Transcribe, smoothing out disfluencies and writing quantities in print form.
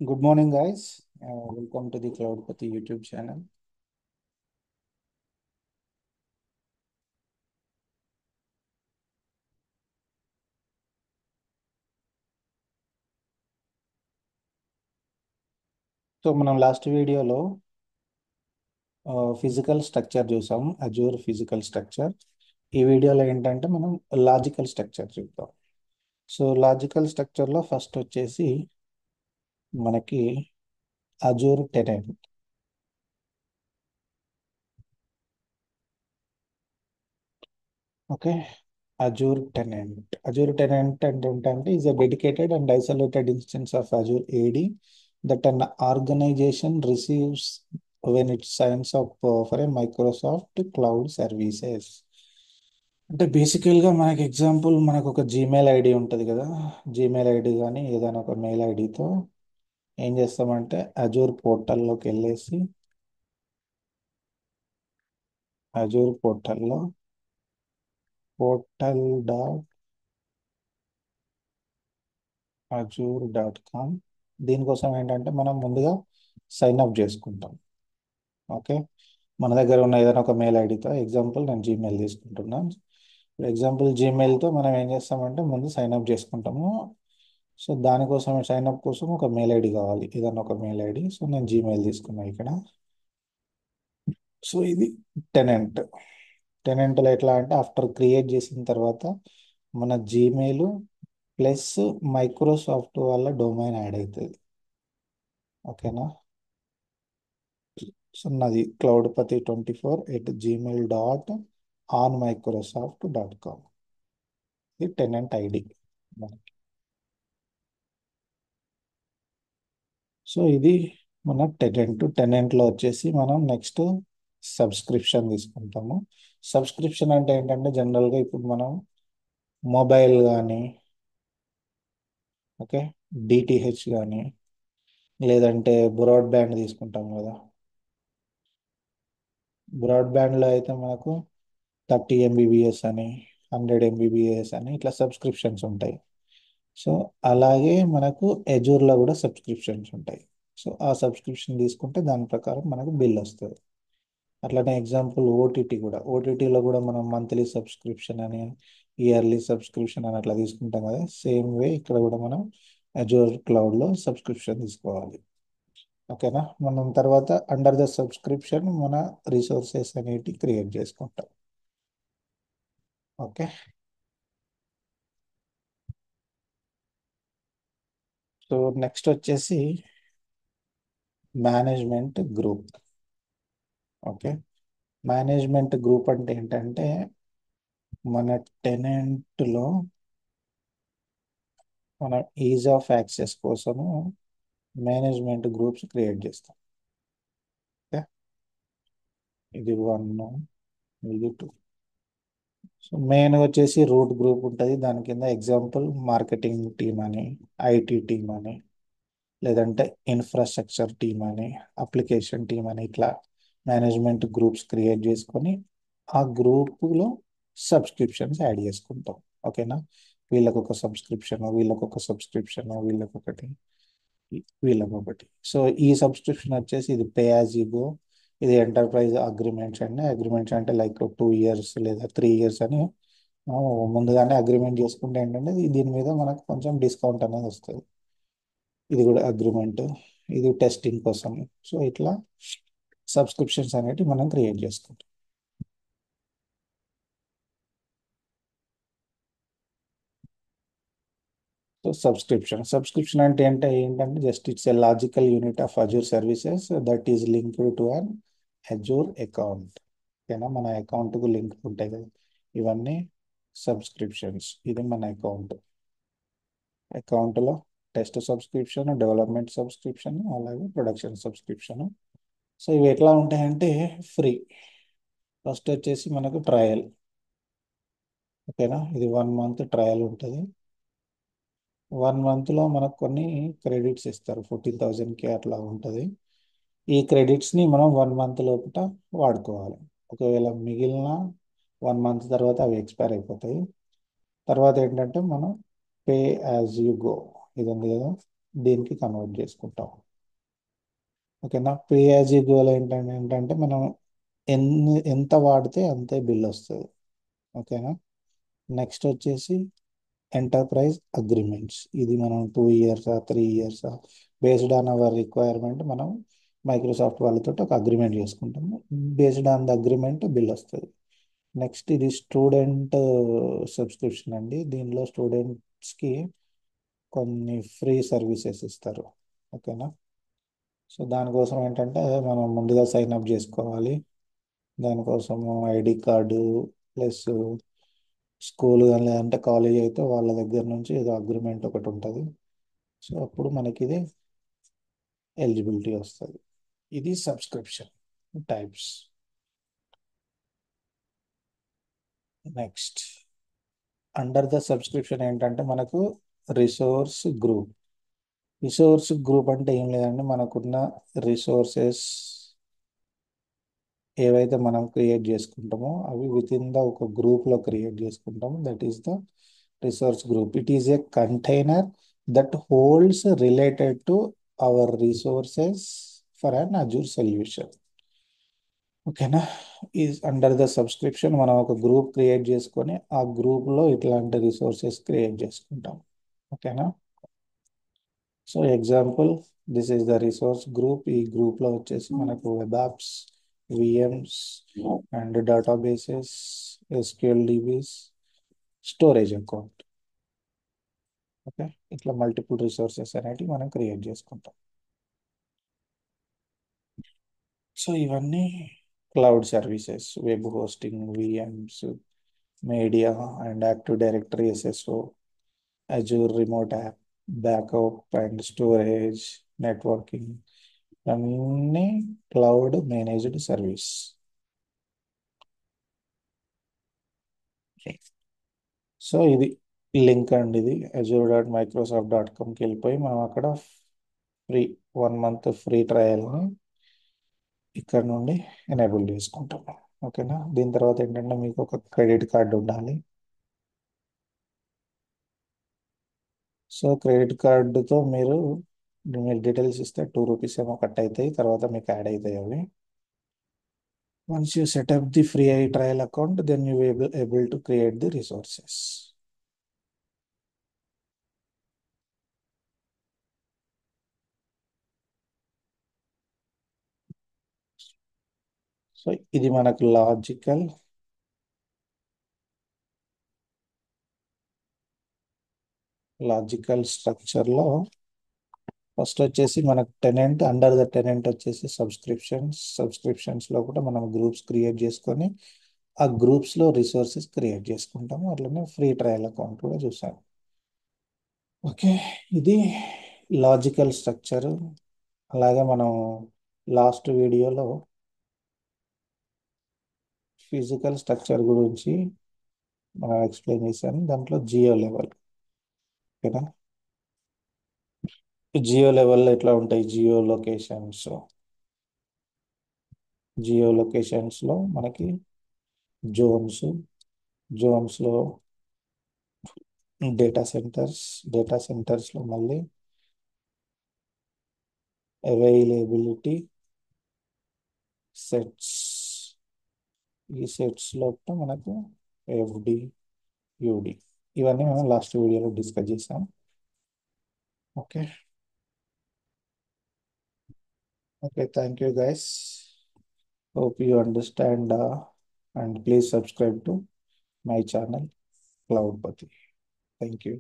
Good morning, guys. Welcome to the Cloudpati YouTube channel. So మనం last వీడియోలో physical structure చూసాం, Azure physical structure. ఈ వీడియోలో ఏంటంటే మనం లాజికల్ స్ట్రక్చర్ చూద్దాం. సో లాజికల్ స్ట్రక్చర్లో ఫస్ట్ వచ్చేసి మనకి Azure tenant. Okay, Azure tenant అంటే ఏంటంటే is a dedicated and isolated instance of Azure AD that an organization receives when it signs up for a Microsoft Cloud Services. అంటే బేసికల్గా మనకి example, మనకు ఒక Gmail ID ఉంటుంది కదా. జీమెయిల్ ఐడి కానీ ఏదైనా ఒక మెయిల్ ఐడితో ఏం చేస్తామంటే అజూర్ పోర్టల్లోకి వెళ్ళేసి అజూర్ పోర్టల్లో portal.azure.com, దీనికోసం ఏంటంటే మనం ముందుగా సైన్ అప్ చేసుకుంటాం. ఓకే, మన దగ్గర ఉన్న ఏదైనా ఒక మెయిల్ ఐడితో, ఎగ్జాంపుల్ నేను జీమెయిల్ తీసుకుంటున్నాను. ఎగ్జాంపుల్ జీమెయిల్తో మనం ఏం చేస్తామంటే ముందు సైన్ అప్ చేసుకుంటాము. సో దానికోసం సైన్ అప్ కోసం ఒక మెయిల్ ఐడి కావాలి, ఏదైనా ఒక మెయిల్ ఐడి. సో నేను జీమెయిల్ తీసుకున్నాను ఇక్కడ. సో ఇది టెనెంట్. టెనెంట్లో ఎట్లా అంటే ఆఫ్టర్ క్రియేట్ చేసిన తర్వాత మన జీమెయిల్ ప్లస్ మైక్రోసాఫ్ట్ వాళ్ళ డొమైన్ యాడ్ అవుతుంది. ఓకేనా. సో నాది cloudpati24@gmail.onmicrosoft.com. ఇది టెనెంట్ ఐడి మనకి. సో ఇది మన టెనెంట్లో వచ్చేసి మనం నెక్స్ట్ సబ్స్క్రిప్షన్ తీసుకుంటాము. సబ్స్క్రిప్షన్ అంటే ఏంటంటే జనరల్గా ఇప్పుడు మనం మొబైల్ కానీ, ఓకే, డిటిహెచ్ కానీ, లేదంటే బ్రాడ్బ్యాండ్ తీసుకుంటాం కదా. బ్రాడ్బ్యాండ్లో అయితే మనకు 30 MBPS అని, 100 MBPS అని ఇట్లా సబ్స్క్రిప్షన్స్ ఉంటాయి. సో అలాగే మనకు ఎజూర్లో కూడా సబ్స్క్రిప్షన్స్ ఉంటాయి. సో ఆ సబ్స్క్రిప్షన్ తీసుకుంటే దాని ప్రకారం మనకు బిల్ వస్తుంది. అట్లనే ఎగ్జాంపుల్ ఓటీటీలో కూడా మనం మంత్లీ సబ్స్క్రిప్షన్ అని, ఇయర్లీ సబ్స్క్రిప్షన్ అని అట్లా తీసుకుంటాం కదా. సేమ్ వే ఇక్కడ కూడా మనం అజూర్ క్లౌడ్లో సబ్స్క్రిప్షన్ తీసుకోవాలి. ఓకేనా. మనం తర్వాత అండర్ ద సబ్స్క్రిప్షన్ మన రిసోర్సెస్ అనేవి క్రియేట్ చేసుకుంటాం. ఓకే. సో నెక్స్ట్ వచ్చేసి management group. Okay, management group అంటే ఏంటంటే మన టెనెంట్లో మన ఈజ్ ఆఫ్ యాక్సెస్ కోసము మేనేజ్మెంట్ గ్రూప్స్ క్రియేట్ చేస్తాం. ఓకే, ఇది 1, ఇది 2. సో మెయిన్ వచ్చేసి రూట్ గ్రూప్ ఉంటుంది. దాని కింద ఎగ్జాంపుల్ మార్కెటింగ్ టీమ్ అని, ఐటీ టీమ్ అని, లేదంటే ఇన్ఫ్రాస్ట్రక్చర్ టీమ్ అని, అప్లికేషన్ టీమ్ అని, ఇట్లా మేనేజ్మెంట్ గ్రూప్స్ క్రియేట్ చేసుకొని ఆ గ్రూపులో సబ్స్క్రిప్షన్స్ యాడ్ చేసుకుంటాం. ఓకేనా. వీళ్ళకొక సబ్స్క్రిప్షన్, వీళ్ళకొక సబ్స్క్రిప్షన్, వీళ్ళకొకటి, వీళ్ళకొకటి. సో ఈ సబ్స్క్రిప్షన్ వచ్చేసి ఇది పే యాజ్ యూ గో. ఇది ఎంటర్ప్రైజ్ అగ్రిమెంట్స్ అండి. అగ్రిమెంట్స్ అంటే లైక్ 2 years లేదా 3 years అని ముందుగానే అగ్రిమెంట్ చేసుకుంటే ఏంటంటే దీని మీద మనకు కొంచెం డిస్కౌంట్ అనేది వస్తుంది. ఇది కూడా అగ్రిమెంట్, ఇది టెస్టింగ్ కోసం. సో ఇట్లా సబ్స్క్రిప్షన్స్ అనేవి మనం క్రియేట్ చేసుకుంటాం. సో సబ్స్క్రిప్షన్ అంటే ఏంటంటే just it's a logical unit of Azure services that is linked to an Azure account. ఓకేనా, మన అకౌంట్కు లింక్ ఉంటాయి కదా, ఇవన్నీ సబ్స్క్రిప్షన్స్. ఇది మన అకౌంట్లో టెస్ట్ సబ్స్క్రిప్షన్, డెవలప్మెంట్ సబ్స్క్రిప్షన్, అలాగే ప్రొడక్షన్ సబ్స్క్రిప్షన్. సో ఇవి ఎట్లా ఉంటాయంటే ఫ్రీ. ఫస్ట్ వచ్చేసి మనకు ట్రయల్. ఓకేనా, ఇది 1 month ట్రయల్ ఉంటుంది. 1 monthలో మనకు కొన్ని క్రెడిట్స్ ఇస్తారు, 14,000 అట్లా ఉంటుంది. ఈ క్రెడిట్స్ని మనం 1 month లోపల వాడుకోవాలి. ఒకవేళ మిగిలిన 1 month తర్వాత అవి ఎక్స్పైర్ అయిపోతాయి. తర్వాత ఏంటంటే మనం పే యాజ్ యూ గో, ఇది ఉంది కదా, దీనికి కన్వర్ట్ చేసుకుంటాం. ఓకేనా. పే యాజ్ యూ గోలో ఏంటంటే మనం ఎంత వాడితే అంతే బిల్ వస్తుంది. ఓకేనా. నెక్స్ట్ వచ్చేసి ఎంటర్ప్రైజ్ అగ్రిమెంట్స్. ఇది మనం 2 ఇయర్సా 3 ఇయర్సా బేస్డ్ ఆన్ అవర్ రిక్వైర్మెంట్ మనం మైక్రోసాఫ్ట్ వాళ్ళతో ఒక అగ్రిమెంట్ చేసుకుంటాము. Based on the agreement bill వస్తుంది. నెక్స్ట్ ఇది స్టూడెంట్ సబ్స్క్రిప్షన్ అండి. దీనిలో స్టూడెంట్స్కి కొన్ని ఫ్రీ సర్వీసెస్ ఇస్తారు. ఓకేనా. సో దానికోసం ఏంటంటే మనం ముందుగా సైన్ అప్ చేసుకోవాలి. దానికోసము ఐడి కార్డు ప్లస్ స్కూల్ కానీ లేదంటే కాలేజ్ అయితే వాళ్ళ దగ్గర నుంచి ఏదో అగ్రిమెంట్ ఒకటి ఉంటుంది. సో అప్పుడు మనకి ఇది ఎలిజిబిలిటీ వస్తుంది. ఇది subscription types. Next under the subscription ఏంటంటే మనకు రిసోర్స్ గ్రూప్. రిసోర్స్ గ్రూప్ అంటే ఏం లేదండి, మనకున్న రిసోర్సెస్ ఏవైతే మనం క్రియేట్ చేసుకుంటామో అవి విత్ ఇన్ ద ఒక గ్రూప్లో క్రియేట్ చేసుకుంటాము. That is the resource group. It is a container that holds related to our resources for an Azure solution. ఓకేనా. ఈజ్ అండర్ ద సబ్స్క్రిప్షన్ మనం ఒక గ్రూప్ క్రియేట్ చేసుకొని ఆ గ్రూప్లో ఇట్లాంటి రిసోర్సెస్ క్రియేట్ చేసుకుంటాం. ఓకేనా. So example, this is the resource group. ఈ గ్రూప్లో వచ్చేసి మనకు web apps, VMs and databases, SQL DBs, storage account. Okay. ఇట్లా మల్టిపుల్ రిసోర్సెస్ అనేటివి మనం క్రియేట్ చేసుకుంటాం. సో ఇవన్నీ cloud services, web hosting, VMs, media and active directory, SSO, Azure remote app, backup and storage, networking, అన్నీ cloud managed service. So ఇది link అండి. ఇది azure.microsoft.comకి వెళ్ళిపోయి మనం అక్కడ ఫ్రీ 1 మంత్ ఫ్రీ ట్రయల్ని ఇక్కడ నుండి ఎనేబుల్ చేసుకుంటాం. ఓకేనా. దీని తర్వాత ఏంటంటే మీకు ఒక క్రెడిట్ కార్డు ఉండాలి. సో క్రెడిట్ కార్డుతో మీరు డీటెయిల్స్ ఇస్తే ₹2 ఏమో కట్ అవుతాయి, తర్వాత మీకు యాడ్ అవుతాయి అవి. Once you setup the free trial account then you able to create the resources. So ఇది మనకు లాజికల్ స్ట్రక్చర్లో ఫస్ట్ వచ్చేసి మనకు టెనెంట్, అండర్ ద టెనెంట్ వచ్చేసి సబ్స్క్రిప్షన్స్లో కూడా మనం గ్రూప్స్ క్రియేట్ చేసుకొని ఆ గ్రూప్స్లో రిసోర్సెస్ క్రియేట్ చేసుకుంటాము. అట్లనే ఫ్రీ ట్రయల్ అకౌంట్ కూడా చూసాము. ఓకే. ఇది లాజికల్ స్ట్రక్చర్. అలాగే మనం లాస్ట్ వీడియోలో ఫిజికల్ స్ట్రక్చర్ గురించి మనం ఎక్స్ప్లెయిన్ చేశాను. దాంట్లో జియో లెవెల్. ఓకేనా. జియో లెవెల్లో ఎట్లా ఉంటాయి, జియో లొకేషన్స్లో మనకి జోన్స్, జోన్స్లో డేటా సెంటర్స్లో మళ్ళీ అవైలబిలిటీ సెట్స్. ఈ సెట్స్లో మనకు ఎఫ్డి, యూడి, ఇవన్నీ మనం లాస్ట్ వీడియోలో డిస్కస్ చేసాం. Okay. Okay, thank you guys. Hope you understand and please subscribe to my channel Cloudpati. Thank you.